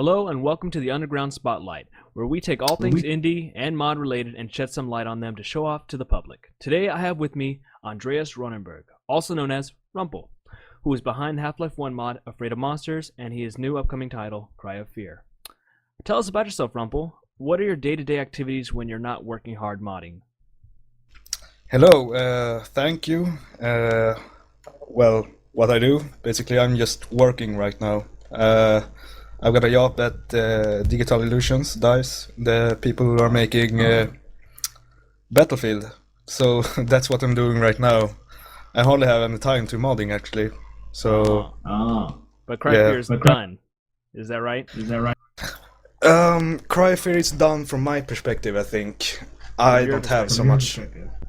Hello and welcome to the Underground Spotlight, where we take all things indie and mod related and shed some light on them to show off to the public. Today I have with me Andreas Rönnberg, also known as Rumple, who is behind Half-Life 1 mod Afraid of Monsters and his new upcoming title, Cry of Fear. Tell us about yourself, Rumple. What are your day-to-day activities when you're not working hard modding? Hello, thank you. Well, what I do, basically I'm just working right now. I've got a job at Digital Illusions, DICE, the people who are making Battlefield. So that's what I'm doing right now. I hardly have any time to modding actually. So But Cry of Fear is done. Is that right? Cry of Fear is done from my perspective, I think. I don't have so much.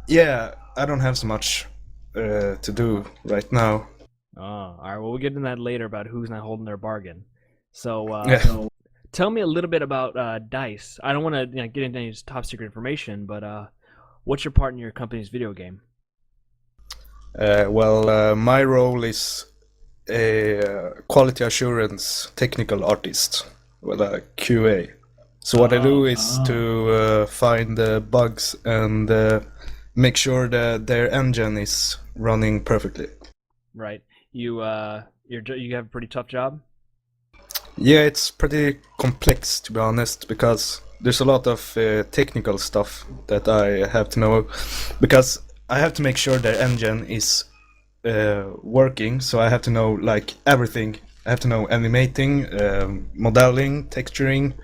Yeah, I don't have so much to do right now. Alright, well we'll get into that later about who's not holding their bargain. So, Yeah. tell me a little bit about DICE. I don't want to get into any top secret information, but what's your part in your company's video game? My role is a quality assurance technical artist with a QA. So what I do is to find the bugs and make sure that their engine is running perfectly. Right. You have a pretty tough job? Yeah, it's pretty complex to be honest, because there's a lot of technical stuff that I have to know, because I have to make sure their engine is working, so I have to know like everything. I have to know animating, modeling, texturing,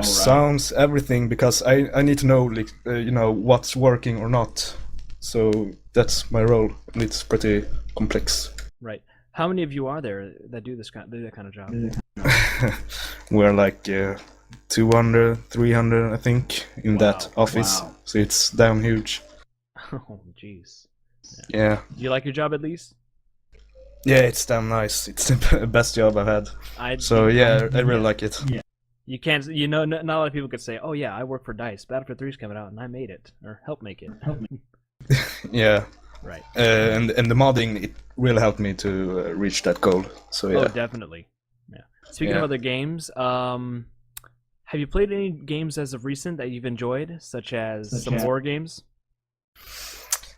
sounds, everything, because I need to know like, what's working or not. So that's my role, and it's pretty complex. Right. How many of you are there that do that kind of job? We're like 200, 300, I think, in that office. Wow. So it's damn huge. Oh, jeez. Yeah. Do you like your job at least? Yeah, it's damn nice. It's the best job I've had. I really like it. Yeah. You can't, not a lot of people could say, "Oh yeah, I work for DICE. Battlefield 3 is coming out, and I made it or helped make it." Yeah. Right. And the modding, it really helped me to reach that goal. So yeah. Oh, definitely. Yeah. Speaking of other games, have you played any games as of recent that you've enjoyed, such as some horror games?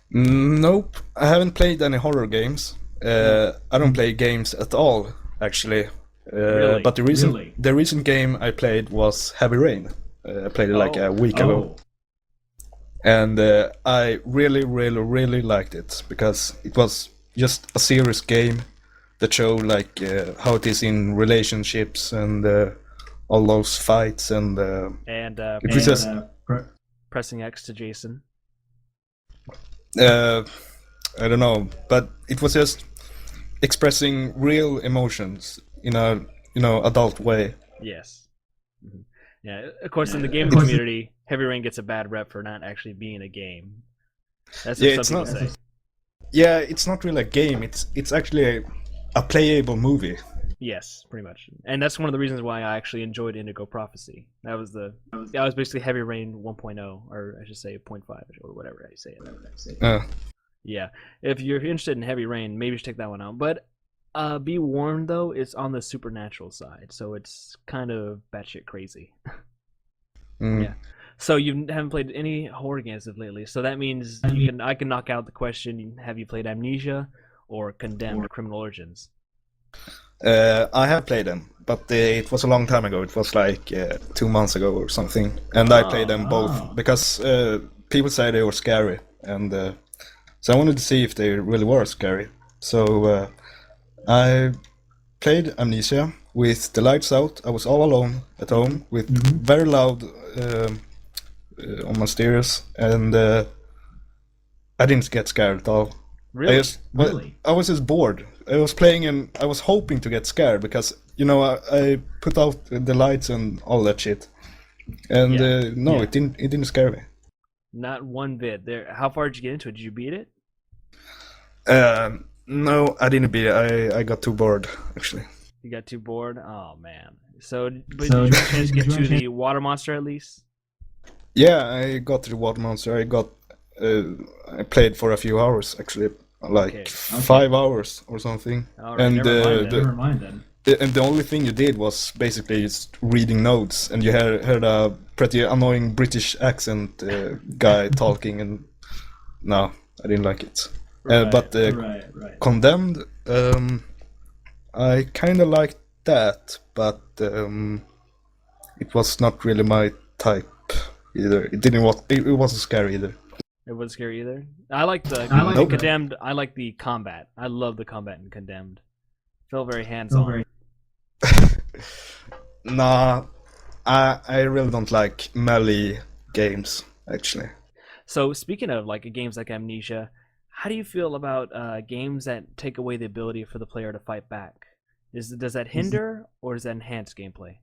Nope, I haven't played any horror games. I don't play games at all, actually. Really? But the recent game I played was Heavy Rain. I played it like a week ago. And I really, really, really liked it, because it was just a serious game that showed like how it is in relationships and all those fights and it was just pressing X to Jason. I don't know, but it was just expressing real emotions in a adult way. Yes. Mm-hmm. Yeah, of course, in the gaming community, Heavy Rain gets a bad rep for not actually being a game. That's what some people say. Yeah, it's not really a game. It's actually a playable movie. Yes, pretty much, and that's one of the reasons why I actually enjoyed Indigo Prophecy. That was basically Heavy Rain 1.0, or I should say 0.5, or whatever I say it. Yeah, if you're interested in Heavy Rain, maybe you should check that one out. But be warned though, it's on the supernatural side, so it's kind of batshit crazy. Yeah. So you haven't played any horror games lately, so that means I can knock out the question: have you played Amnesia or Condemned: Criminal Origins? I have played them, but it was a long time ago. It was like 2 months ago or something, and I played them both because people say they were scary, and so I wanted to see if they really were scary. So I played Amnesia with the lights out. I was all alone at home with very loud on my stereos, and I didn't get scared at all. Really? I was just bored. I was playing and I was hoping to get scared because I put out the lights and all that shit, and it didn't scare me. Not one bit. How far did you get into it? Did you beat it? No, I didn't beat it. I got too bored actually. You got too bored? Oh man. But did you manage to get to the water monster at least? Yeah, I got to the water monster. I played for a few hours actually, like 5 hours or something. All right, never mind then. And the only thing you did was basically just reading notes, and you heard a pretty annoying British accent guy talking, and no, I didn't like it. But Condemned, I kind of liked that, but it was not really my type either. It wasn't scary either. It wasn't scary either. I like the Condemned. I like the combat. I love the combat in Condemned. Felt very hands-on. Nah, I really don't like melee games, actually. So speaking of like games like Amnesia, how do you feel about games that take away the ability for the player to fight back? Does that hinder or does that enhance gameplay?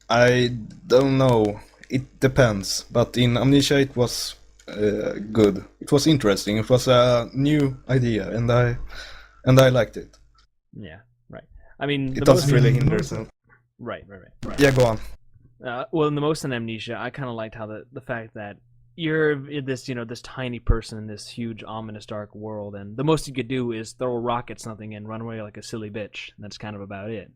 I don't know. It depends. But in Amnesia, it was good. It was interesting. It was a new idea, and I liked it. Yeah, right. I mean, it doesn't really hinder. So. Right. Yeah, go on. Well, in the most in Amnesia, I kind of liked how the fact that you're this this tiny person in this huge ominous dark world, and the most you could do is throw a rock at something and run away like a silly bitch. And that's kind of about it.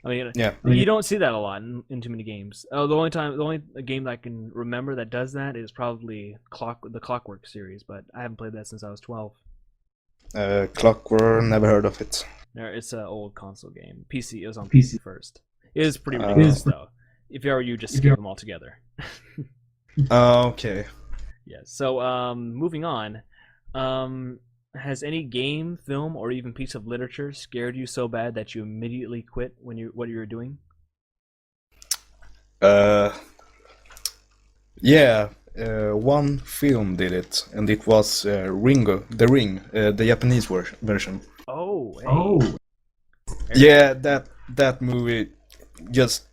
I mean, you don't see that a lot in too many games. The only game that I can remember that does that is probably the Clockwork series, but I haven't played that since I was 12. Clockwork, never heard of it. It's an old console game. PC. It was on PC first. It is pretty ridiculous though. If I were you, just skip them all together. Okay. Yeah. So, moving on. Has any game, film, or even piece of literature scared you so bad that you immediately quit what you were doing? Yeah. One film did it, and it was The Ring, the Japanese version. Oh. Hey. Yeah, that movie just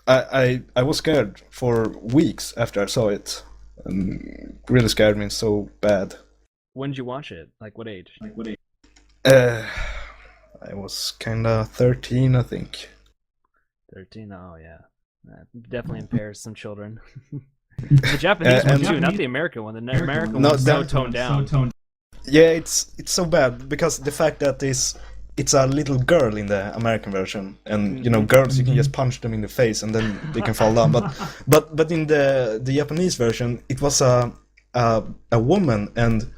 I was scared for weeks after I saw it, and really scared me so bad. When did you watch it? Like what age? I was kinda 13, I think. 13. Oh yeah, that definitely impairs some children. The Japanese one too, not the American one. The American one's so toned down. Yeah, it's so bad because the fact that it's a little girl in the American version, and girls, you can just punch them in the face and then they can fall down. But in the Japanese version, it was a woman, and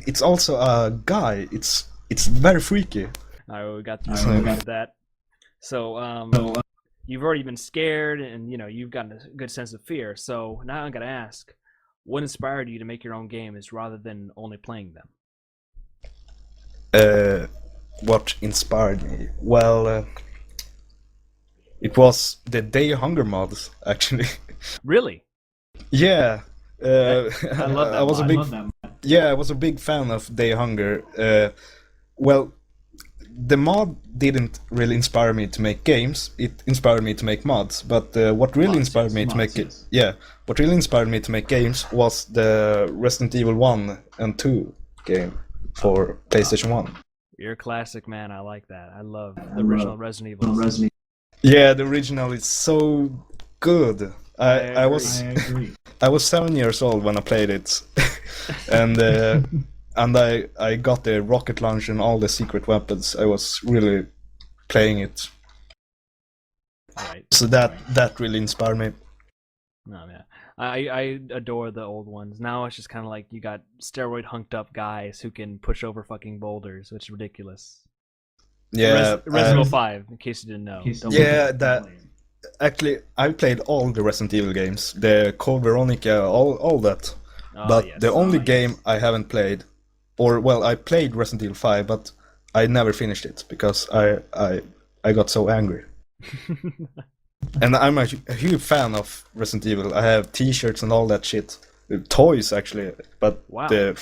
it's also a guy. It's very freaky. I got to that. So you've already been scared, and you've gotten a good sense of fear. So now I'm gonna ask, what inspired you to make your own games rather than only playing them? What inspired me? Well, it was the Day Hunger mods, actually. Really? Yeah. I love that. I was a big fan of Day Hunger. Well, the mod didn't really inspire me to make games. It inspired me to make mods. But what really inspired me to make games was the Resident Evil 1 and 2 game for PlayStation 1. You're a classic, man. I like that. I love the original Resident Evil. Yeah, the original is so good. I was 7 years old when I played it, and I got the rocket launcher and all the secret weapons. I was really playing it. Right. So that really inspired me. No, yeah. I adore the old ones. Now it's just kind of like you got steroid hunked up guys who can push over fucking boulders, which is ridiculous. Yeah. Resident Evil 5, in case you didn't know. Actually, I played all the Resident Evil games, the Code Veronica, all that. But yes, the only game I haven't played, I played Resident Evil 5, but I never finished it because I got so angry. And I'm a huge fan of Resident Evil. I have T-shirts and all that shit, toys actually. But the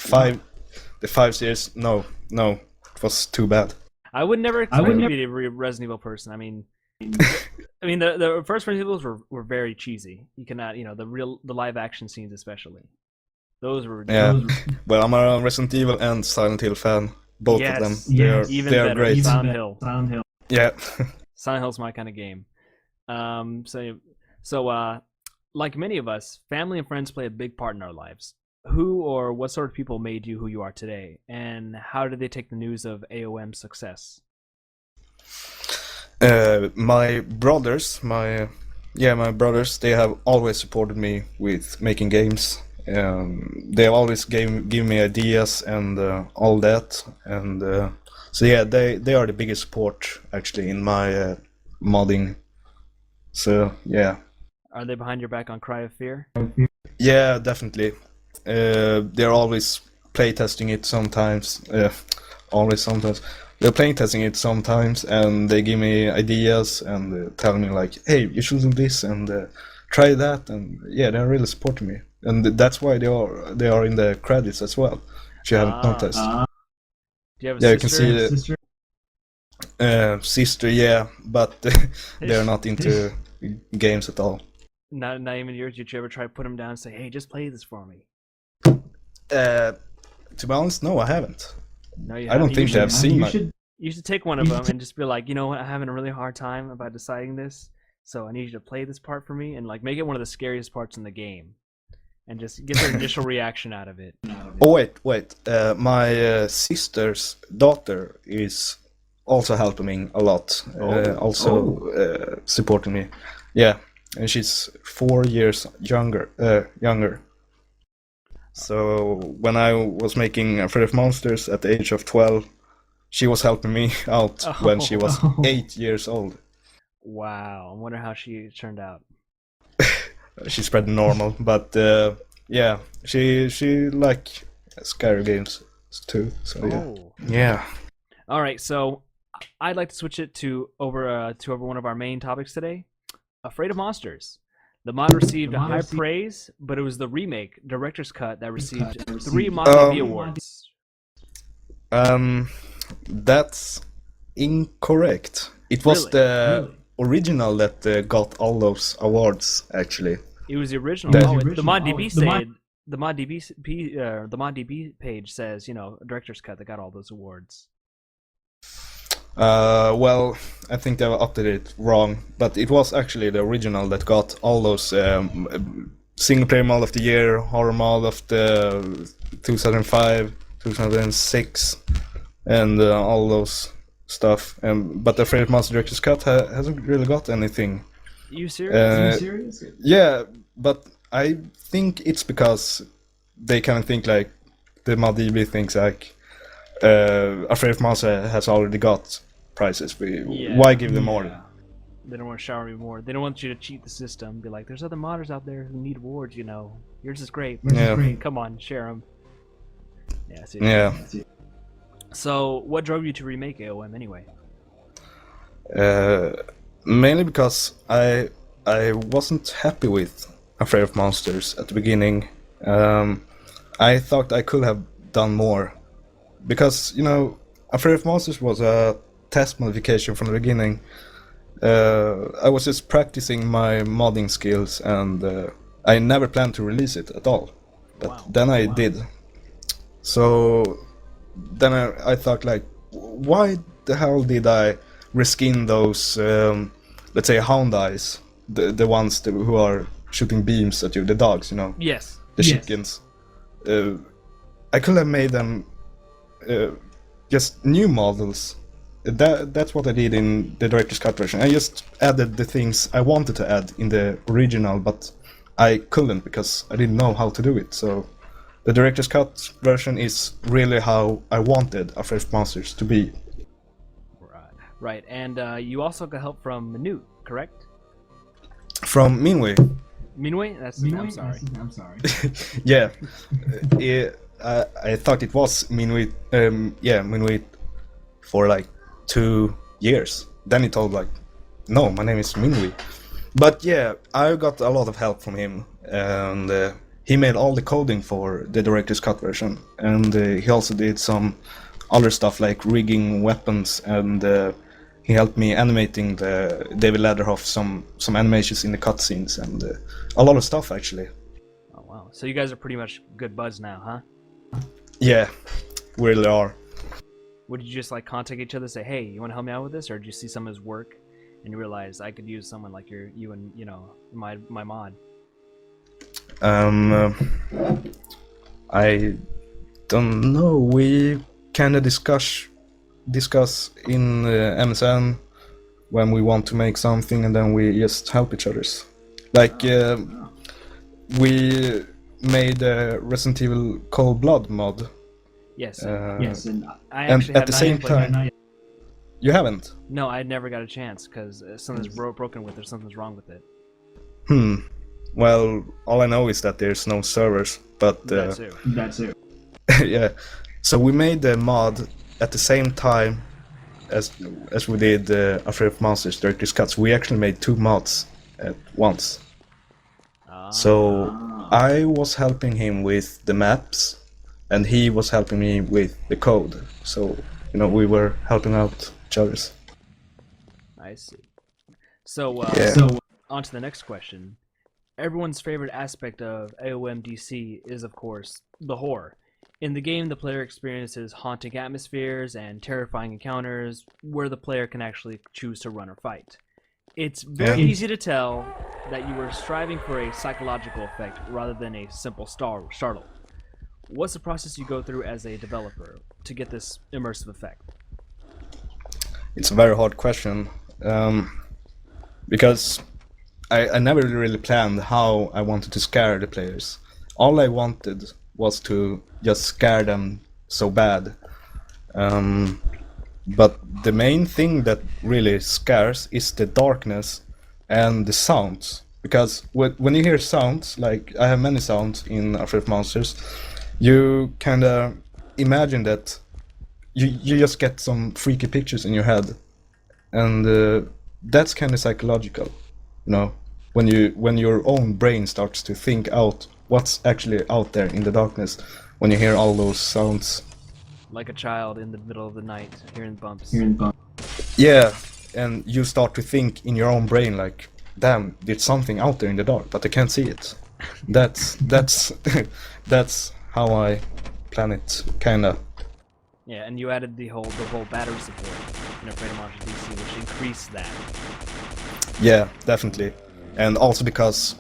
5 series, no, it was too bad. I would never expect to be a Resident Evil person. I mean, the first Resident Evils were very cheesy. You cannot, the live action scenes especially. Those were Well, I'm a Resident Evil and Silent Hill fan. Both of them. They are great. Silent Hill. Yeah. Silent Hill's my kind of game. So like many of us, family and friends play a big part in our lives. who or what sort of people made you who you are today, and how did they take the news of AOM's success? My brothers, my brothers, they have always supported me with making games. They have always give me ideas and all that, and so yeah, they are the biggest support actually in my modding. So yeah, Are they behind your back on Cry of Fear? yeah, definitely. They're always playtesting it sometimes. Always sometimes. They're playtesting it sometimes, and they give me ideas and tell me like, "Hey, you should do this and try that." And yeah, they're really supporting me, and that's why they are in the credits as well. If you haven't noticed, Do you have a yeah, you sister? can see the sister, yeah, but they're not into games at all. Not even yours. Did you ever try to put them down and say, "Hey, just play this for me"? To be honest, no, I haven't. No, you I don't haven't. think they have seen my. You should take one of them and just be like, you know what, I'm having a really hard time about deciding this, so I need you to play this part for me, and like make it one of the scariest parts in the game, and just get their initial reaction out of it. Oh wait. My sister's daughter is also helping me a lot. Supporting me. Yeah, and she's 4 years younger. So when I was making Afraid of Monsters at the age of 12, she was helping me out when she was 8 years old. Wow, I wonder how she turned out. She's pretty normal, but yeah, she like scary games too. So yeah, yeah. All right, so I'd like to switch it to over one of our main topics today, Afraid of Monsters. The mod received high praise, but it was the remake, Director's Cut, that received 3 Mod TV awards. That's incorrect. It was the original that got all those awards. Actually, it was the original. The ModDB said the ModDB page says, you know, Director's Cut that got all those awards. Well, I think they updated it wrong, but it was actually the original that got all those single player mod of the year, horror mod of the 2005, 2006, and all those stuff. But the Afraid of Monster Director's Cut hasn't really got anything. You serious? Yeah, but I think it's because they kind of think like the ModDB thinks like Afraid of Monster has already got prizes. Why give them more? They don't want to shower you more. They don't want you to cheat the system. Be like, there's other modders out there who need awards, you know. Yours is great. Come on, share them. Yeah, see. Yeah. So, what drove you to remake AOM anyway? Mainly because I wasn't happy with Afraid of Monsters at the beginning. I thought I could have done more. Because, you know, Afraid of Monsters was a test modification from the beginning. I was just practicing my modding skills, and I never planned to release it at all. But then I did. So then I thought like, why the hell did I reskin those, let's say, hound eyes, the ones who are shooting beams at you, the dogs, you know? Yes. The chickens. I could have made them just new models. That's what I did in the Director's Cut version. I just added the things I wanted to add in the original, but I couldn't because I didn't know how to do it. So the Director's Cut version is really how I wanted Afraid of Monsters to be. Right. And you also got help from Minute, correct? From Minway. Minway? I'm sorry. Yeah. I thought it was Minway. Minway for like 2 years. Then he told like, no, my name is Minway. But yeah, I got a lot of help from him, and he made all the coding for the Director's Cut version, and he also did some other stuff like rigging weapons, and he helped me animating the David Letterhoff some animations in the cutscenes, and a lot of stuff actually. Oh wow! So you guys are pretty much good buds now, huh? Yeah, we really are. Would you just like contact each other and say, hey, you want to help me out with this? Or did you see some of his work and you realize I could use someone like you and, you know, my mod? I don't know. We kind of discuss in MSN when we want to make something, and then we just help each others. Like we made a Resident Evil Cold Blood mod. Yes. Yes, and I and actually at have the not same played time, it. you haven't. No, I never got a chance because something's broken with it. Or something's wrong with it. Well, all I know is that there's no servers, but That's it. that's it. yeah. So we made the mod at the same time as we did Afraid of Monsters Director's Cuts. We actually made 2 mods at once. So I was helping him with the maps, and he was helping me with the code. So, we were helping out each other. I see. So, Yeah. on to the next question. Everyone's favorite aspect of AOMDC is, of course, the horror. In the game, the player experiences haunting atmospheres and terrifying encounters where the player can actually choose to run or fight. It's very easy to tell that you were striving for a psychological effect rather than a simple startle. What's the process you go through as a developer to get this immersive effect? It's a very hard question, because I never really planned how I wanted to scare the players. All I wanted was to just scare them so bad. But the main thing that really scares is the darkness and the sounds. Because when you hear sounds, like I have many sounds in Afraid of Monsters, you kind of imagine that you just get some freaky pictures in your head. And that's kind of psychological, when your own brain starts to think out what's actually out there in the darkness when you hear all those sounds. Like a child in the middle of the night hearing bumps. Yeah, and you start to think in your own brain like, damn, there's something out there in the dark, but I can't see it. That's that's how I plan it, kinda. Yeah, and you added the whole battery support in Afraid of Monsters DC, which increased that. Yeah, definitely. And also because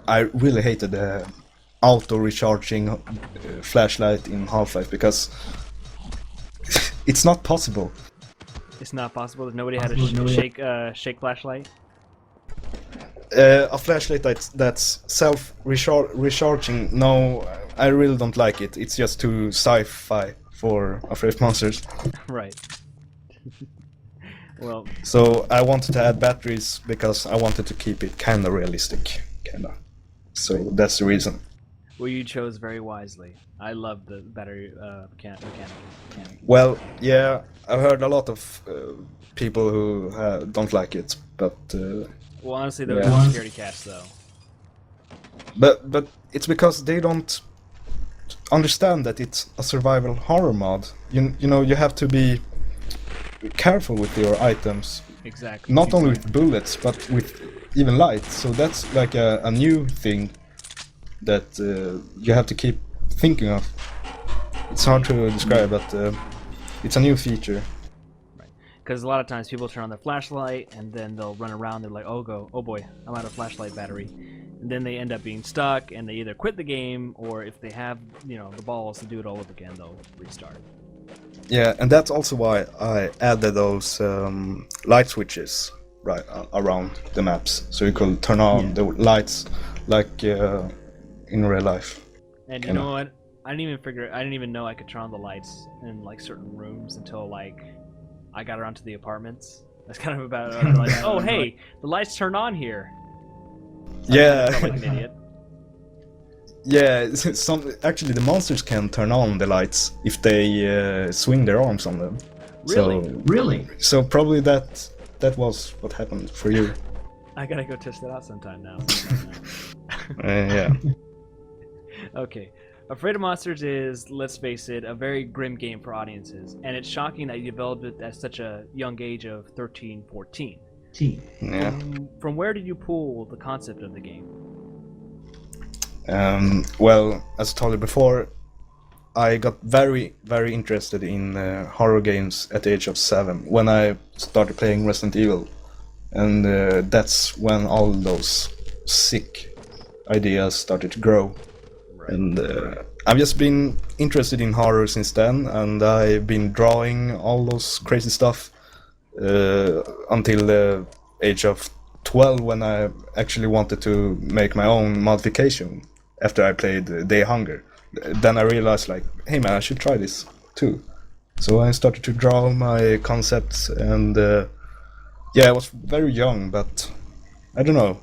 I really hated the auto-recharging flashlight in Half-Life, because it's not possible. It's not possible. Nobody had a shake flashlight. A flashlight that's self-recharging, no, I really don't like it. It's just too sci-fi for Afraid of Monsters. Right. Well, so I wanted to add batteries because I wanted to keep it kinda realistic, kinda. So that's the reason. Well, you chose very wisely. I love the battery mechanic. Well, yeah, I've heard a lot of people who don't like it, but well, honestly, those are scaredy cats, though. But it's because they don't understand that it's a survival horror mod. You have to be careful with your items. Exactly. Not only with bullets, but with even light. So that's like a new thing that you have to keep thinking of. It's hard to describe, but it's a new feature. Right. Because a lot of times people turn on their flashlight and then they'll run around. They're like, oh boy, I'm out of flashlight battery. And then they end up being stuck, and they either quit the game, or if they have, the balls to do it all over again, they'll restart. Yeah, and that's also why I added those light switches right around the maps, so you could turn on the lights like in real life. And you know what? I didn't even know I could turn on the lights in like certain rooms until like I got around to the apartments. That's kind of about it. Like, oh hey, the lights turn on here. Yeah. I felt like an idiot. Yeah, actually the monsters can turn on the lights if they swing their arms on them. Really? So probably that was what happened for you. I gotta go test that out sometime now. Yeah. Okay. Afraid of Monsters is, let's face it, a very grim game for audiences, and it's shocking that you developed it at such a young age of 13, 14. Yeah. From where did you pull the concept of the game? Well, as I told you before, I got very, very interested in horror games at the age of 7 when I started playing Resident Evil, and that's when all those sick ideas started to grow. Right. And I've just been interested in horror since then, and I've been drawing all those crazy stuff until the age of 12, when I actually wanted to make my own modification after I played Day Hunger. Then I realized, like, hey man, I should try this too. So I started to draw my concepts, and yeah, I was very young, but I don't know.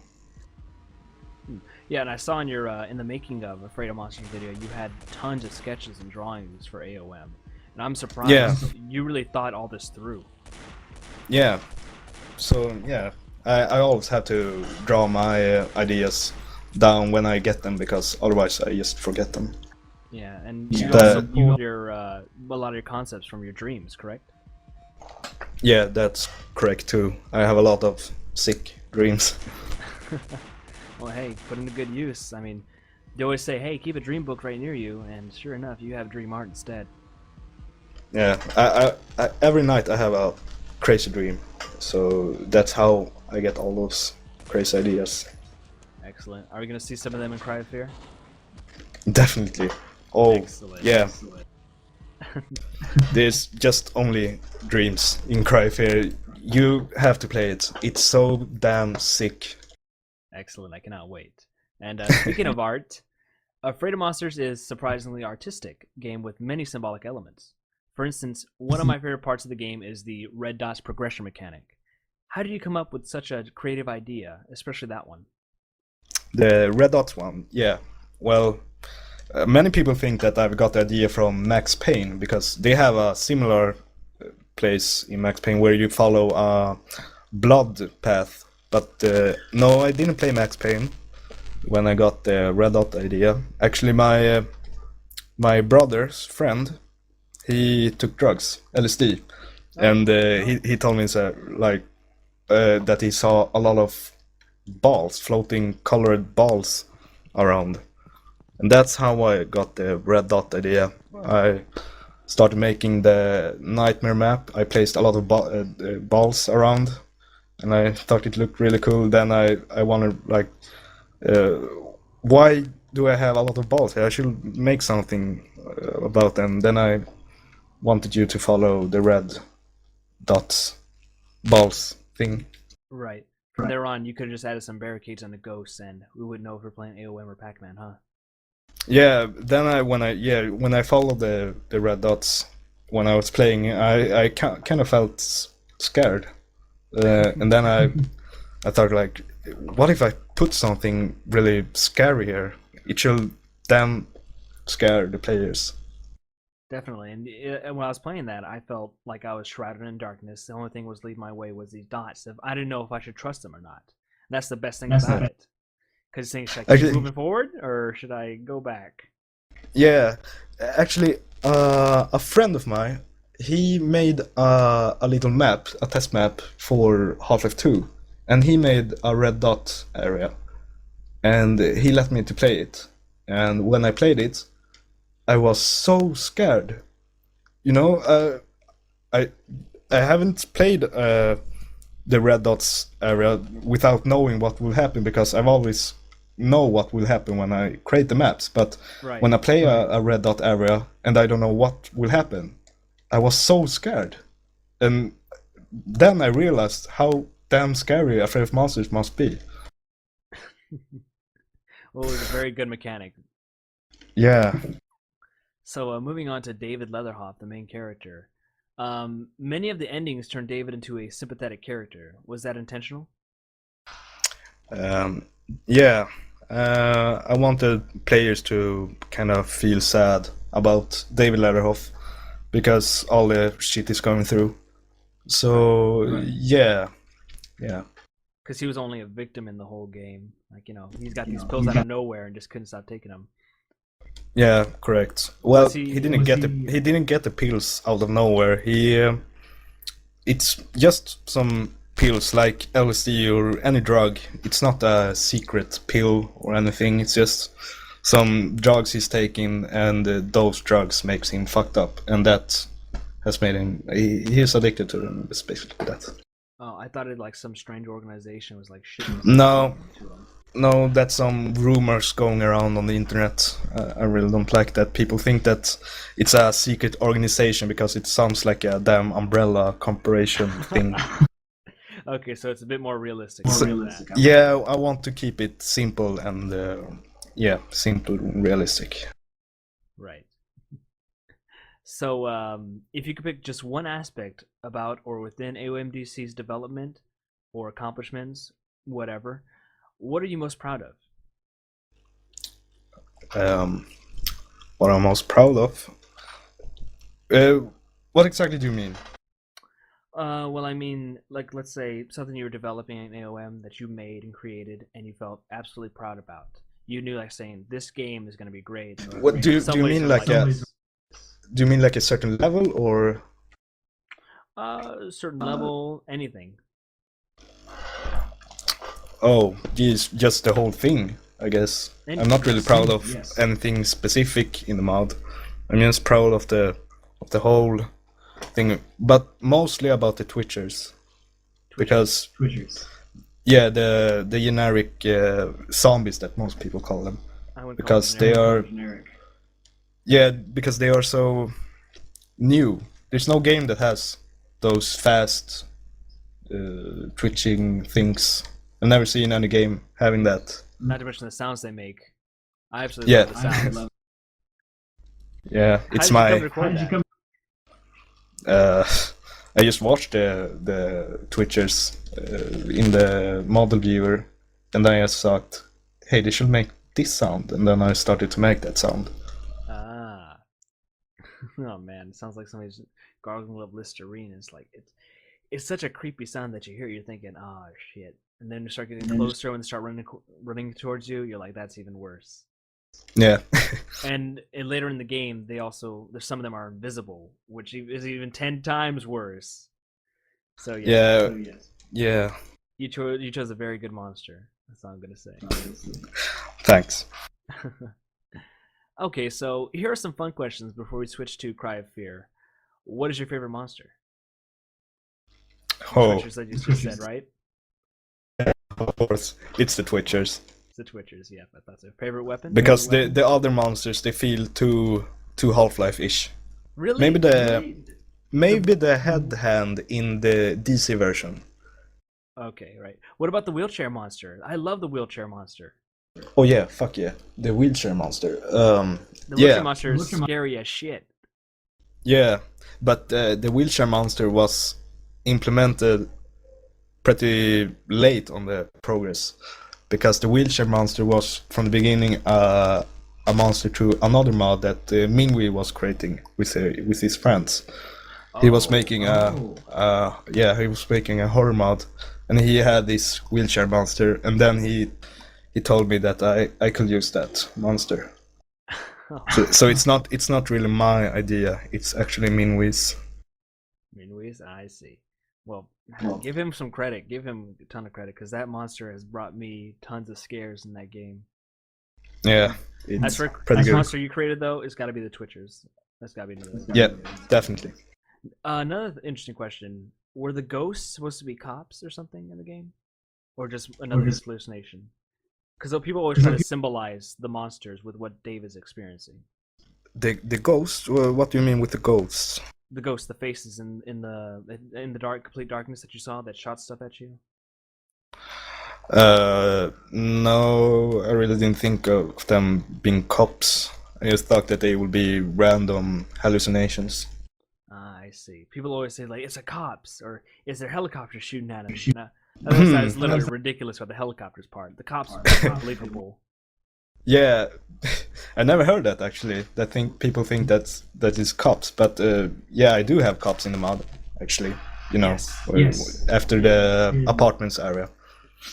Yeah, and I saw in your in the making of Afraid of Monsters video, you had tons of sketches and drawings for AOM, and I'm surprised Yeah. you really thought all this through. Yeah. So yeah, I always have to draw my ideas down when I get them, because otherwise I just forget them. Yeah, and you The- also pulled your a lot of your concepts from your dreams, correct? Yeah, that's correct too. I have a lot of sick dreams. Well, hey, put into good use. I mean, they always say, hey, keep a dream book right near you, and sure enough, you have dream art instead. Yeah, I every night I have a crazy dream, so that's how I get all those crazy ideas. Excellent. Are we going to see some of them in Cry of Fear? Definitely. Oh, Excellent. yeah. Excellent. There's just only dreams in Cry Fear. You have to play it. It's so damn sick. Excellent. I cannot wait. And speaking of art, Afraid of Monsters is surprisingly artistic game with many symbolic elements. For instance, one of my favorite parts of the game is the red dots progression mechanic. How did you come up with such a creative idea, especially that one? The red dots one, yeah. Well, many people think that I've got the idea from Max Payne, because they have a similar place in Max Payne where you follow a blood path. But no, I didn't play Max Payne when I got the red dot idea. Actually, my brother's friend, he took drugs, LSD, and he told me that he saw a lot of balls, floating colored balls around, and that's how I got the red dot idea. I started making the nightmare map. I placed a lot of balls around, and I thought it looked really cool. Then I wondered, like, why do I have a lot of balls here? I should make something about them. Then I wanted you to follow the red dots balls thing. Right. From there on, you could have just added some barricades on the ghosts, and we wouldn't know if we're playing AOM or Pac-Man, huh? Yeah, then when I followed the red dots when I was playing, I kind of felt scared, and then I thought, like, what if I put something really scary here? It should damn scare the players. Definitely. And when I was playing that, I felt like I was shrouded in darkness. The only thing was leading my way was these dots. I didn't know if I should trust them or not. And that's the best thing about it. Because should I keep Actually, moving forward or should I go back? yeah, actually, a friend of mine, he made a little map, a test map for Half-Life 2, and he made a red dot area, and he let me to play it. And when I played it, I was so scared. You know, I haven't played the red dots area without knowing what will happen, because I've always know what will happen when I create the maps. But Right. when I play a red dot area and I don't know what will happen, I was so scared. And then I realized how damn scary Afraid of Monsters must be. Well, it was a very good mechanic. Yeah. So moving on to David Leatherhoff, the main character. Many of the endings turned David into a sympathetic character. Was that intentional? Yeah. I wanted players to kind of feel sad about David Leatherhoff, because all the shit is going through. So, yeah. Because he was only a victim in the whole game. Like, he's got these pills out of nowhere and just couldn't stop taking them. Yeah, correct. Well, Was he- he didn't get the pills out of nowhere. It's just some pills like LSD or any drug. It's not a secret pill or anything. It's just some drugs he's taking, and those drugs makes him fucked up, and that has made him. He's addicted to them, especially that. Oh, I thought it like some strange organization was like shitting No. to him. No, that's some rumors going around on the internet. I really don't like that. People think that it's a secret organization because it sounds like a damn umbrella corporation thing. Okay, so it's a bit more realistic. Yeah, I want to keep it simple and simple and realistic. Right. So, if you could pick just one aspect about or within AOMDC's development or accomplishments, whatever, what are you most proud of? What I'm most proud of? What exactly do you mean? Well, I mean, like, let's say something you were developing in AOM that you made and created and you felt absolutely proud about. You knew, like, saying, this game is going to be great. What do you mean like a... Do you mean like a certain level or? A certain level, anything. Oh, just the whole thing, I guess. I'm not really proud of anything specific in the mod. I'm just proud of the whole thing, but mostly about the Twitchers. Because yeah, the generic zombies that most people call them. Because they are because they are so new. There's no game that has those fast twitching things. I've never seen any game having that. Not to mention the sounds they make. I absolutely love the sounds. Yeah, it's I just watched the Twitchers in the model viewer, and then I just thought, hey, they should make this sound, and then I started to make that sound. Ah. Oh man, it sounds like somebody's gargling up Listerine. It's like it's such a creepy sound that you hear. You're thinking, oh shit, and then you start getting closer and they start running towards you. You're like, that's even worse. Yeah. and later in the game, there's some of them are invisible, which is even 10 times worse. So yeah. You chose a very good monster. That's all I'm gonna say. Thanks. Okay, so here are some fun questions before we switch to Cry of Fear. What is your favorite monster? Oh, Twitchers that you just said, right? Of course, it's the Twitchers. It's the Twitchers, yeah. I thought so. Favorite weapon? Because the other monsters, they feel too Half-Life-ish. Really? Maybe the head hand in the DC version. Okay, right. What about the wheelchair monster? I love the wheelchair monster. Oh yeah, fuck yeah. The wheelchair monster. The wheelchair monster is scary as shit. Yeah, but the wheelchair monster was implemented pretty late on the progress. Because the wheelchair monster was, from the beginning, a monster to another mod that Minwi was creating with his friends. He was making he was making a horror mod, and he had this wheelchair monster, and then he told me that I could use that monster. So it's not really my idea. It's actually Minwi's. Minwi's, I see. Well, give him some credit. Give him a ton of credit, because that monster has brought me tons of scares in that game. Yeah, it's pretty good. Monster you created though, it's got to be the Twitchers. That's got to be another. Yeah, definitely. Another interesting question: were the ghosts supposed to be cops or something in the game, or just another hallucination? Because people always try to symbolize the monsters with what Dave is experiencing. The ghosts? What do you mean with the ghosts? The ghosts, the faces in the dark, complete darkness that you saw that shot stuff at you. No, I really didn't think of them being cops. I just thought that they would be random hallucinations. I see. People always say, like, it's a cops, or is there helicopters shooting at them? That's literally ridiculous for the helicopters part. The cops are unbelievable. Yeah, I never heard that actually. People think that is cops, but yeah, I do have cops in the mod actually. You know, after the apartments area.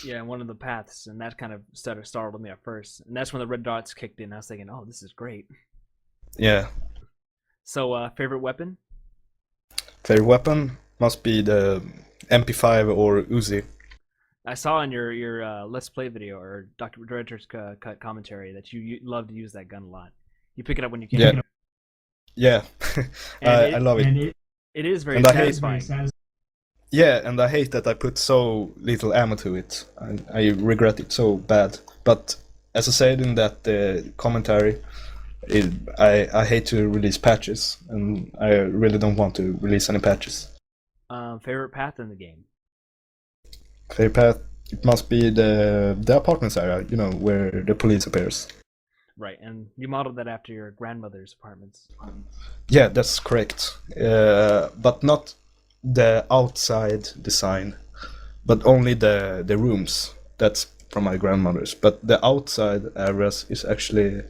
Yeah, one of the paths, and that kind of startled me at first, and that's when the red dots kicked in. I was thinking, oh, this is great. Yeah. So, favorite weapon? Favorite weapon must be the MP5 or Uzi. I saw in your Let's Play video or Director's Cut commentary that you love to use that gun a lot. You pick it up when you can. Yeah, I love it. It is very satisfying. Yeah, and I hate that I put so little ammo to it. I regret it so bad. But as I said in that commentary, I hate to release patches, and I really don't want to release any patches. Favorite path in the game? Favorite path, it must be the apartments area, you know, where the police appears. Right, and you modeled that after your grandmother's apartments. Yeah, that's correct. But not the outside design, but only the rooms. That's from my grandmother's. But the outside areas is actually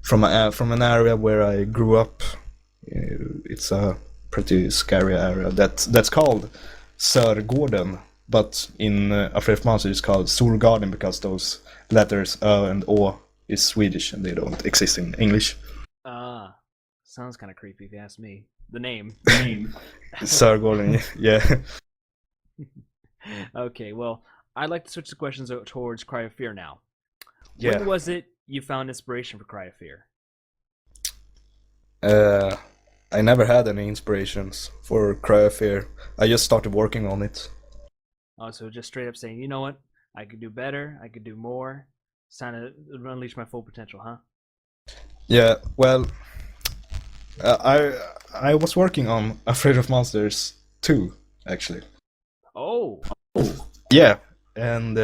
from an area where I grew up. It's a pretty scary area. That's called Sörgården, but in Afraid of Monsters it's called Solgarden because those letters and Å is Swedish and they don't exist in English. Sounds kind of creepy if you ask me. The name. Sörgården, yeah. Okay, well, I'd like to switch the questions towards Cry of Fear now. Yeah. When was it you found inspiration for Cry of Fear? I never had any inspirations for Cry of Fear. I just started working on it. Oh, so just straight up saying, you know what? I could do better. I could do more. It's time to unleash my full potential, huh? Yeah, well, I was working on Afraid of Monsters 2, actually. Oh. Yeah, and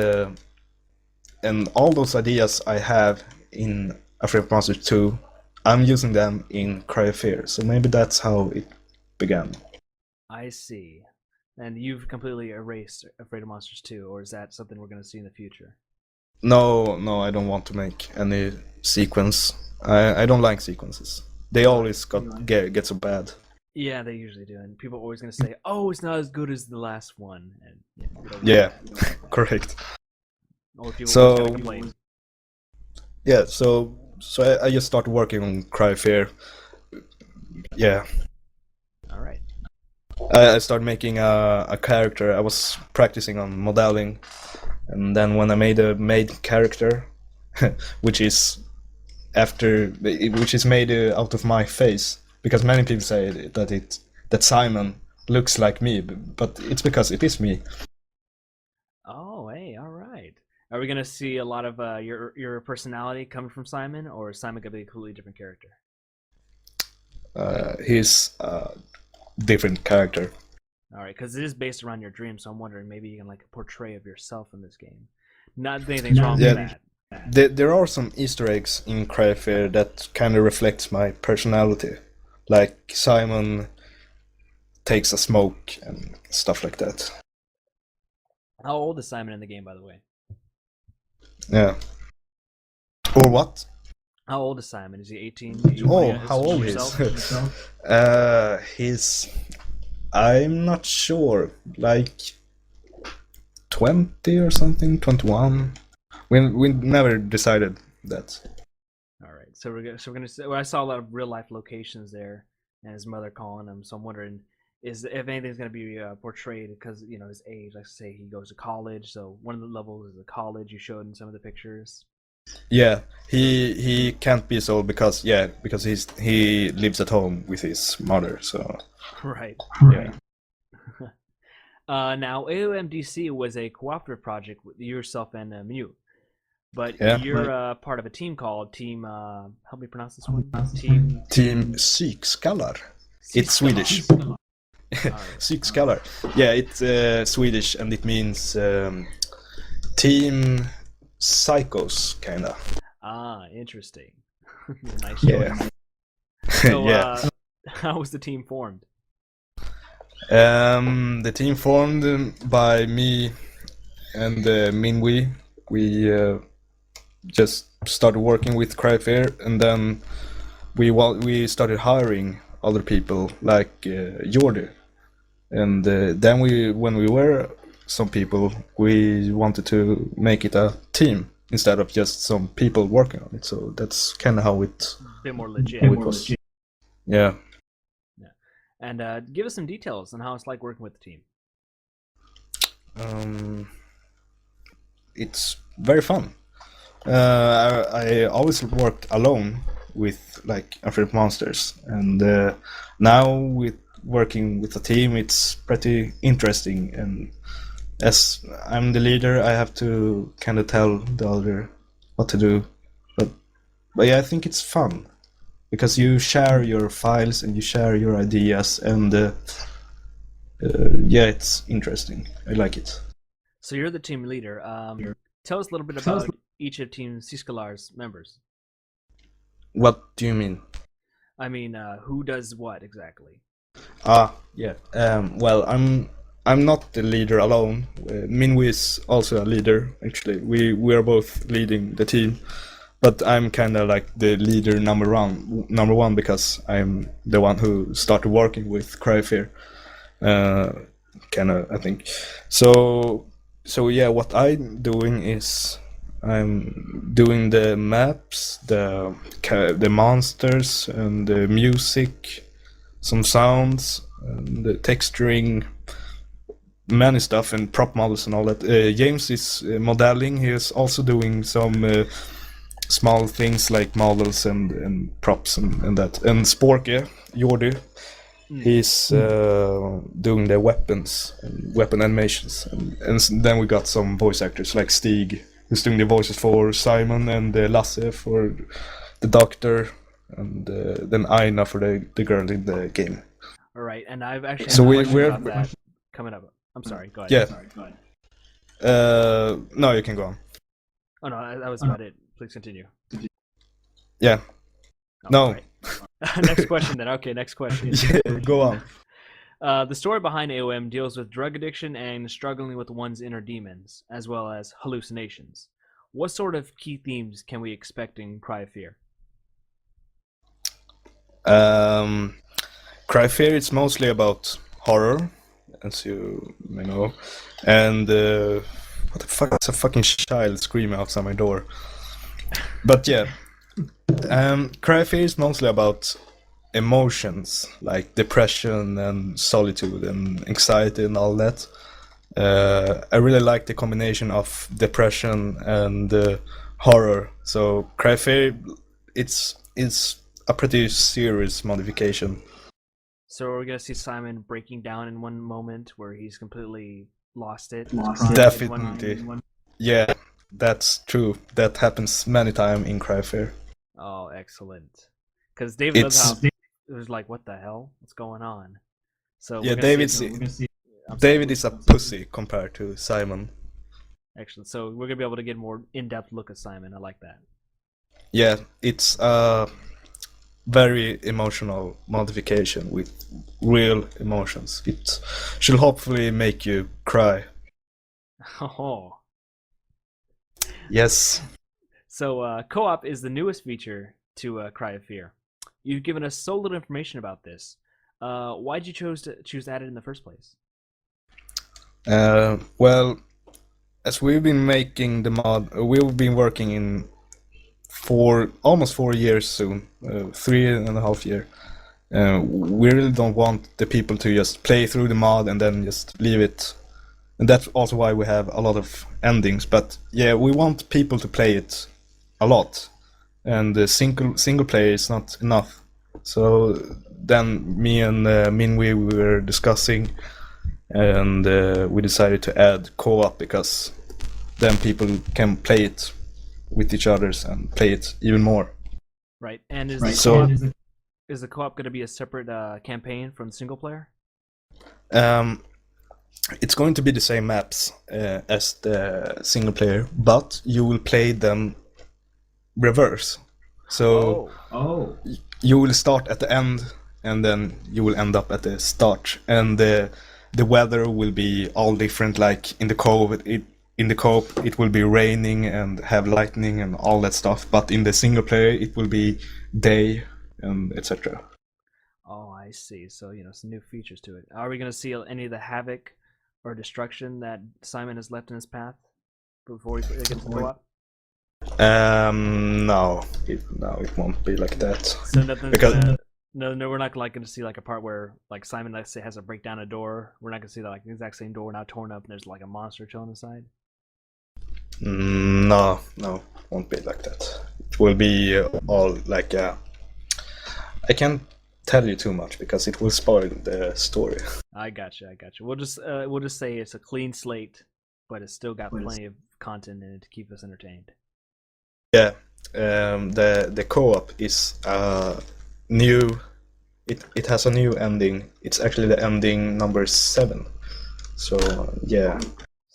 all those ideas I have in Afraid of Monsters 2, I'm using them in Cry of Fear, so maybe that's how it began. I see. And you've completely erased Afraid of Monsters 2, or is that something we're going to see in the future? No, I don't want to make any sequence. I don't like sequences. They always get so bad. Yeah, they usually do, and people are always going to say, "Oh, it's not as good as the last one," and yeah, correct. Or people So complain. yeah, so I just started working on Cry of Fear. Yeah. All right. I started making a character. I was practicing on modeling, and then when I made a main character, which is made out of my face, because many people say that Simon looks like me, but it's because it is me. Oh, hey, all right. Are we gonna see a lot of your personality coming from Simon, or is Simon gonna be a completely different character? He's a different character. All right, because it is based around your dream, so I'm wondering maybe you can like portray of yourself in this game. Not that anything's wrong with that. There are some Easter eggs in Cry of Fear that kind of reflects my personality, like Simon takes a smoke and stuff like that. How old is Simon in the game, by the way? Yeah. Or what? How old is Simon? Is he 18? Oh, how old is he's... I'm not sure. Like 20 or something, 21. We never decided that. All right, so we're gonna say, well, I saw a lot of real life locations there, and his mother calling him. So I'm wondering, if anything's gonna be portrayed because his age. Like say he goes to college, so one of the levels is the college you showed in some of the pictures. Yeah, he can't be so because he lives at home with his mother. So Right. yeah. Now AOMDC was a cooperative project with yourself and Mute. But Yeah. you're part of a team called Team. Help me pronounce this one. Team Psykskallar. It's Swedish. Psykskallar. Yeah, it's Swedish and it means Team Psychos, kinda. Ah, interesting. Nice choice. Yeah. So, Yeah. how was the team formed? The team formed by me and Minwi. We just started working with Cry of Fear, and then we started hiring other people like Jordi. And then when we were some people, we wanted to make it a team instead of just some people working on it. So that's kind of how it. A bit more legit. Was. Yeah. Yeah. And give us some details on how it's like working with the team. It's very fun. I always worked alone with like Afraid of Monsters, and now with working with a team, it's pretty interesting. And as I'm the leader, I have to kind of tell the other what to do. But yeah, I think it's fun because you share your files and you share your ideas, and yeah, it's interesting. I like it. So you're the team leader. Tell us a little bit about each of Team Siskalar's members. What do you mean? I mean, who does what exactly? Yeah. Well, I'm not the leader alone. Minwi is also a leader. Actually, we are both leading the team, but I'm kind of like the leader number one because I'm the one who started working with Cryfear. Kind of, I think. So yeah, what I'm doing is I'm doing the maps, the monsters, and the music, some sounds, and the texturing, many stuff, and prop models and all that. James is modeling. He is also doing some small things like models and props and that. And Sporke, Jordi, he's doing the weapons and weapon animations. And then we got some voice actors like Stig, who's doing the voices for Simon, and Lasse for the doctor, and then Aina for the girl in the game. All right, and I've actually So we're about that coming up. I'm sorry. Go ahead. Yeah. Sorry, go ahead. No, you can go on. Oh no, that was about it. Please continue. Yeah. Oh, No. right. Next question then. Okay, next question. Yeah, go on. The story behind AOM deals with drug addiction and struggling with one's inner demons, as well as hallucinations. What sort of key themes can we expect in Cry of Fear? Cry Fear is mostly about horror, as you may know, and what the fuck? It's a fucking child screaming outside my door. But yeah, Cry of Fear is mostly about emotions like depression and solitude and anxiety and all that. I really like the combination of depression and horror. So Cry of Fear, it's a pretty serious modification. So we're gonna see Simon breaking down in one moment where he's completely lost it. Definitely. Yeah, that's true. That happens many times in Cry of Fear. Oh, excellent. Because David loves how it was like, what the hell? What's going on? So yeah, David is a pussy compared to Simon. Excellent. So we're gonna be able to get a more in-depth look at Simon. I like that. Yeah, it's a very emotional modification with real emotions. It should hopefully make you cry. Oh. Yes. So co-op is the newest feature to Cry of Fear. You've given us so little information about this. Why did you choose to add it in the first place? Well, as we've been making the mod, we've been working in almost 4 years soon, 3.5 years. We really don't want the people to just play through the mod and then just leave it. And that's also why we have a lot of endings. But yeah, we want people to play it a lot. And the single player is not enough. So then me and Minwi, we were discussing, and we decided to add co-op because then people can play it with each others and play it even more. Right. And is the co-op going to be a separate campaign from single player? It's going to be the same maps as the single player, but you will play them reverse. So you will start at the end, and then you will end up at the start. And the weather will be all different. Like in the co-op, it will be raining and have lightning and all that stuff. But in the single player, it will be day and etc. Oh, I see. So some new features to it. Are we going to see any of the havoc or destruction that Simon has left in his path before he gets to co-op? No, it won't be like that. So nothing. Because no, we're not going to see like a part where like Simon, let's say, has to break down a door. We're not going to see that like the exact same door now torn up and there's like a monster chilling inside. No, won't be like that. It will be all like I can't tell you too much because it will spoil the story. I gotcha. We'll just say it's a clean slate, but it's still got plenty of content in it to keep us entertained. Yeah, the co-op is new. It has a new ending. It's actually the ending number 7. So yeah,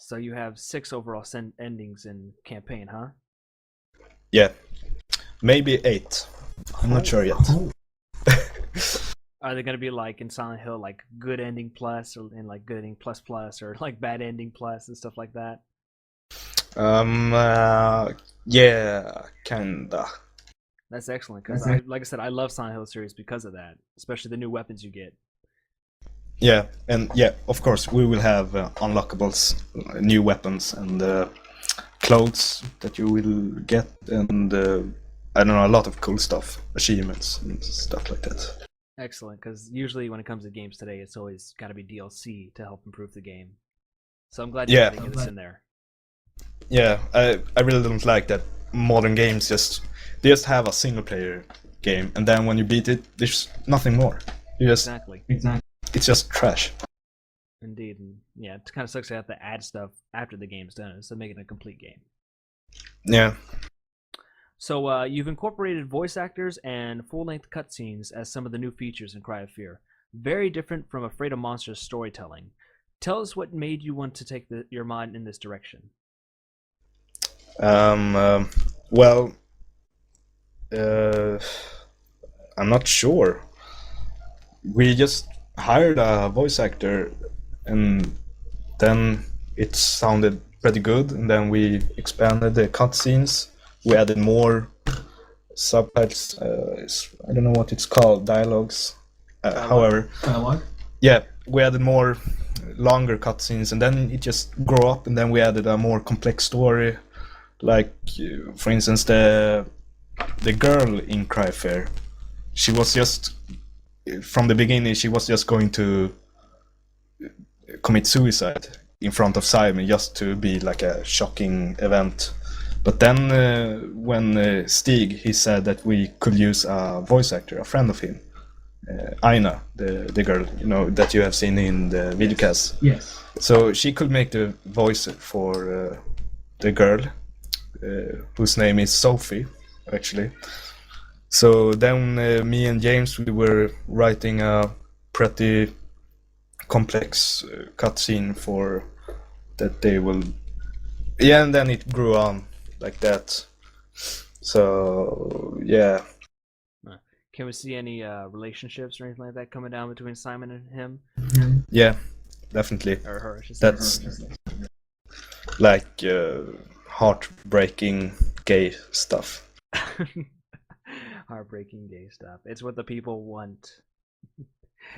So you have 6 overall endings in campaign, huh? yeah, maybe 8. I'm not sure yet. Are they gonna be like in Silent Hill, like good ending plus, or in like good ending plus plus, or like bad ending plus and stuff like that? Yeah, kinda. That's excellent because I, like I said, I love Silent Hill series because of that, especially the new weapons you get. Yeah, and yeah, of course we will have unlockables, new weapons, and clothes that you will get, and I don't know, a lot of cool stuff, achievements and stuff like that. Excellent, because usually when it comes to games today, it's always got to be DLC to help improve the game. So I'm glad you're Yeah, adding this in there. yeah, I really don't like that modern games just have a single player game, and then when you beat it, there's nothing more. You just Exactly. It's just trash. Indeed, and yeah, it kind of sucks to have to add stuff after the game's done, instead of making it a complete game. Yeah. So you've incorporated voice actors and full-length cutscenes as some of the new features in Cry of Fear. Very different from Afraid of Monsters storytelling. Tell us what made you want to take your mind in this direction. Well, I'm not sure. We just hired a voice actor, and then it sounded pretty good, and then we expanded the cutscenes. We added more subtitles. I don't know what it's called, dialogues. However, Dialogue? yeah, we added more longer cutscenes, and then it just grew up, and then we added a more complex story. Like, for instance, the girl in Cry Fair, she was just from the beginning she was just going to commit suicide in front of Simon just to be like a shocking event. But then when Stig, he said that we could use a voice actor, a friend of him, Aina, the girl, you know, that you have seen in the videocast. Yes. So she could make the voice for the girl, whose name is Sophie, actually. So then me and James, we were writing a pretty complex cutscene for that they will. Yeah, and then it grew on like that. So yeah. Can we see any relationships or anything like that coming down between Simon and him? Yeah, definitely. Or her, I should say. That's like heartbreaking gay stuff. Heartbreaking gay stuff. It's what the people want.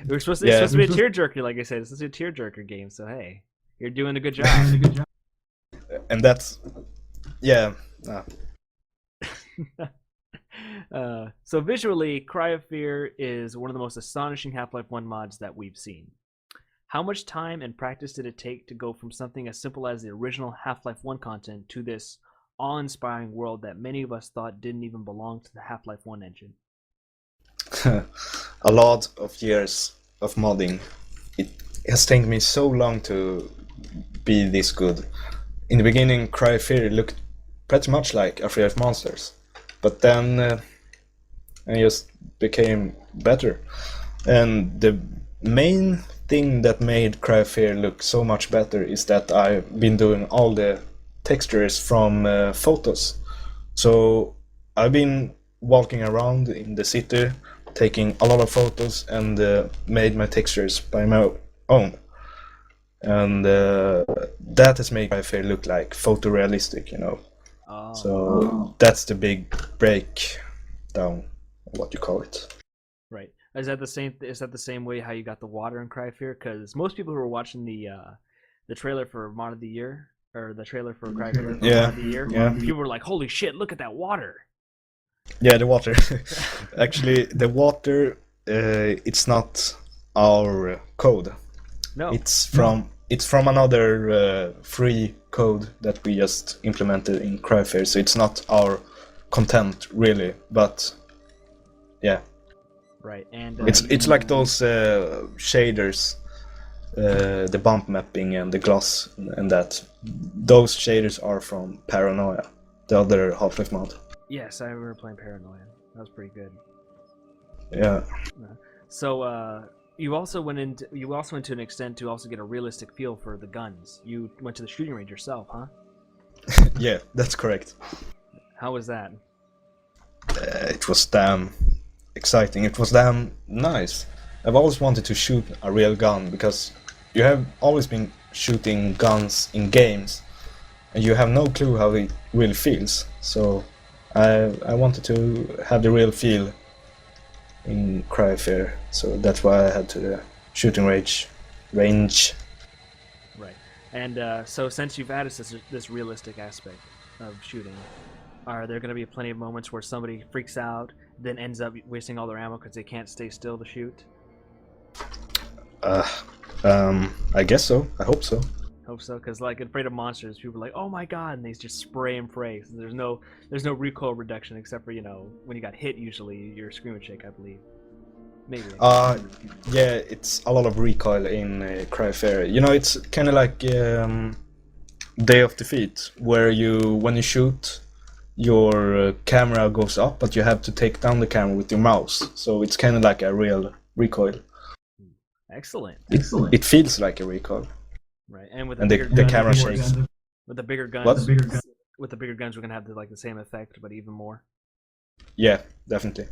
It's supposed to be a tearjerker, like I said. It's supposed to be a tearjerker game, so hey, you're doing a good job. And that's, yeah. So visually, Cry of Fear is one of the most astonishing Half-Life 1 mods that we've seen. How much time and practice did it take to go from something as simple as the original Half-Life 1 content to this awe-inspiring world that many of us thought didn't even belong to the Half-Life 1 engine? A lot of years of modding. It has taken me so long to be this good. In the beginning, Cry of Fear looked pretty much like Afraid of Monsters, but then it just became better. And the main thing that made Cry of Fear look so much better is that I've been doing all the textures from photos. So I've been walking around in the city, taking a lot of photos, and made my textures by my own. And that has made Cry of Fear look like photorealistic, you know. Oh. So that's the big breakdown, what you call it. Right. Is that the same? Is that the same way how you got the water in Cry of Fear? Because most people who were watching the trailer for Mod of the Year, or the trailer for Cry of Fear for Mod of the Year, people were like, "Holy shit! Look at that water!" Yeah, the water. Actually, the water, it's not our code. No. It's from another free code that we just implemented in Cry of Fear. So it's not our content really, but yeah. Right, and it's like those shaders, the bump mapping and the gloss and that. Those shaders are from Paranoia, the other Half-Life mod. Yes, I remember playing Paranoia. That was pretty good. Yeah. So you also went to an extent to also get a realistic feel for the guns. You went to the shooting range yourself, huh? Yeah, that's correct. How was that? It was damn exciting. It was damn nice. I've always wanted to shoot a real gun because you have always been shooting guns in games and you have no clue how it really feels. So I wanted to have the real feel in Cryfair. So that's why I had to the shooting range. Right. And so since you've added this realistic aspect of shooting, are there going to be plenty of moments where somebody freaks out, then ends up wasting all their ammo because they can't stay still to shoot? I guess so. I hope so. Hope so, because like in Afraid of Monsters, people are like, "Oh my god!" and they just spray and pray. So there's no recoil reduction except for when you got hit. Usually, your scream and shake, I believe. Maybe. Yeah, it's a lot of recoil in Cryfair. It's kind of like Day of Defeat, where when you shoot, your camera goes up, but you have to take down the camera with your mouse. So it's kind of like a real recoil. Excellent. It feels like a recoil. Right, and with the camera shakes. With the bigger guns, What? with the bigger guns, we're gonna have the same effect, but even more. Yeah, definitely.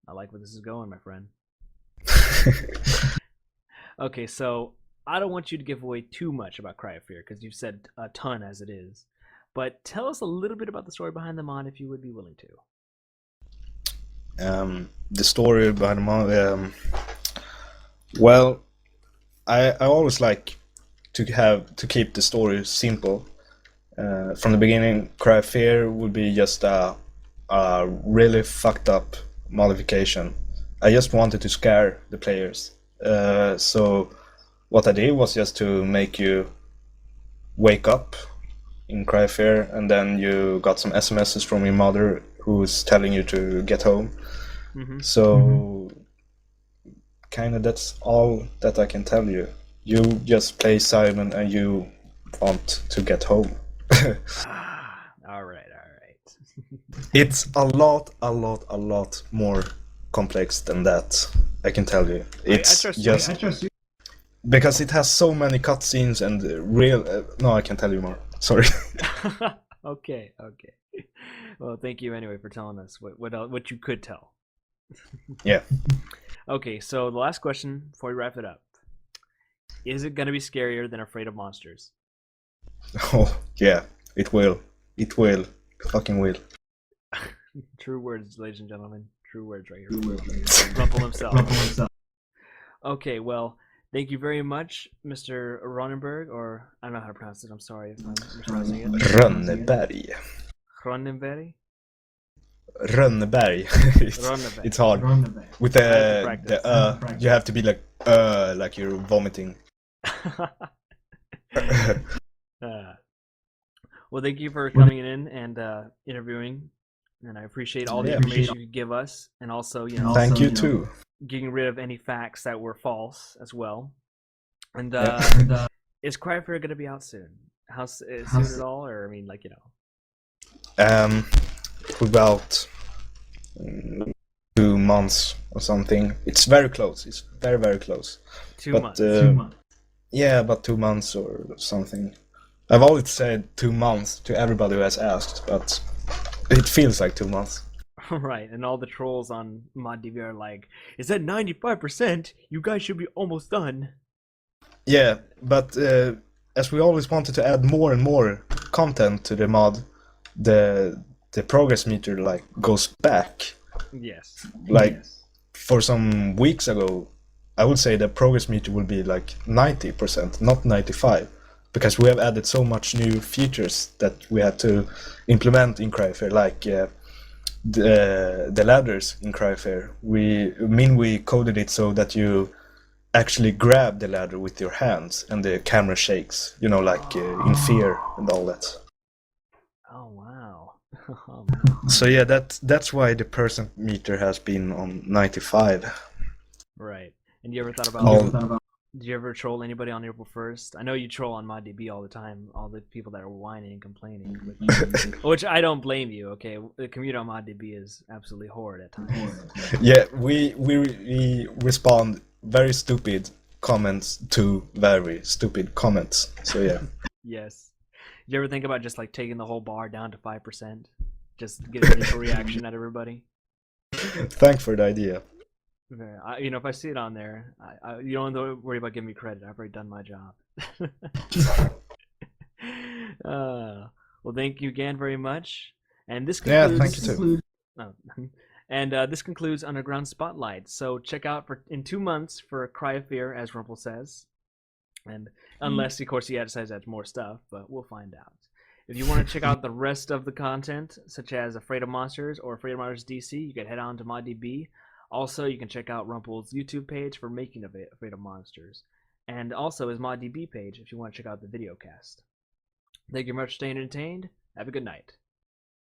I like where this is going, my friend. Okay, so I don't want you to give away too much about Cry of Fear because you've said a ton as it is. But tell us a little bit about the story behind the mod, if you would be willing to. The story behind the mod. Well, I always like to keep the story simple. From the beginning, Cry of Fear would be just a really fucked up modification. I just wanted to scare the players. So what I did was just to make you wake up in Cry of Fear, and then you got some SMSs from your mother who's telling you to get home. Mm-hmm. So kind of that's all that I can tell you. You just play Simon and you want to get home. All right. It's a lot more complex than that. I can tell you. It's I trust you. Because it has so many cutscenes and real. No, I can tell you more. Sorry. Okay. Well, thank you anyway for telling us what you could tell. Yeah. Okay, so the last question before we wrap it up: is it gonna be scarier than Afraid of Monsters? Oh yeah, it will. It will. Fucking will. True words, ladies and gentlemen. True words right here. Rumpel himself. Okay, well, thank you very much, Mr. Rönnberg, or I don't know how to pronounce it. I'm sorry if I'm mispronouncing it. Rönnberg. Rönnberg. Rönnberg. It's hard. With the you have to be like you're vomiting. Well, thank you for coming in and interviewing, and I appreciate all the information you give us, and also thank you too. Getting rid of any facts that were false as well. And is Cry of Fear going to be out soon? How soon at all, or I mean, about 2 months or something. It's very close. It's very close. 2 months. 2 months. Yeah, about 2 months or something. I've always said 2 months to everybody who has asked, but it feels like 2 months. Right, and all the trolls on ModDB are like, "Is that 95%? You guys should be almost done." Yeah, but as we always wanted to add more and more content to the mod, the progress meter goes back. Yes. For some weeks ago, I would say the progress meter will be 90%, not 95%, because we have added so much new features that we had to implement in Cryfair, the ladders in Cryfair. We coded it so that you actually grab the ladder with your hands and the camera shakes, in Fear and all that. Oh wow. So yeah, that's why the percent meter has been on 95. Right. And you ever thought about Did you ever troll anybody on April 1st? I know you troll on ModDB all the time, all the people that are whining and complaining, which I don't blame you. Okay, the community on ModDB is absolutely horrid at times. Yeah, we respond very stupid comments to very stupid comments. So yeah. Yes. Did you ever think about just like taking the whole bar down to 5%? Just get an initial reaction at everybody? Thanks for the idea. If I see it on there, you don't have to worry about giving me credit. I've already done my job. Well, thank you again very much. And this concludes. Yeah, thank you too. And this concludes Underground Spotlight. So check out in 2 months for Cry of Fear, as Rumpel says. And unless, of course, he decides to add more stuff, but we'll find out. If you want to check out the rest of the content, such as Afraid of Monsters or Afraid of Monsters DC, you can head on to ModDB. Also, you can check out Rumpel's YouTube page for making of Afraid of Monsters, and also his ModDB page if you want to check out the video cast. Thank you very much for staying entertained. Have a good night.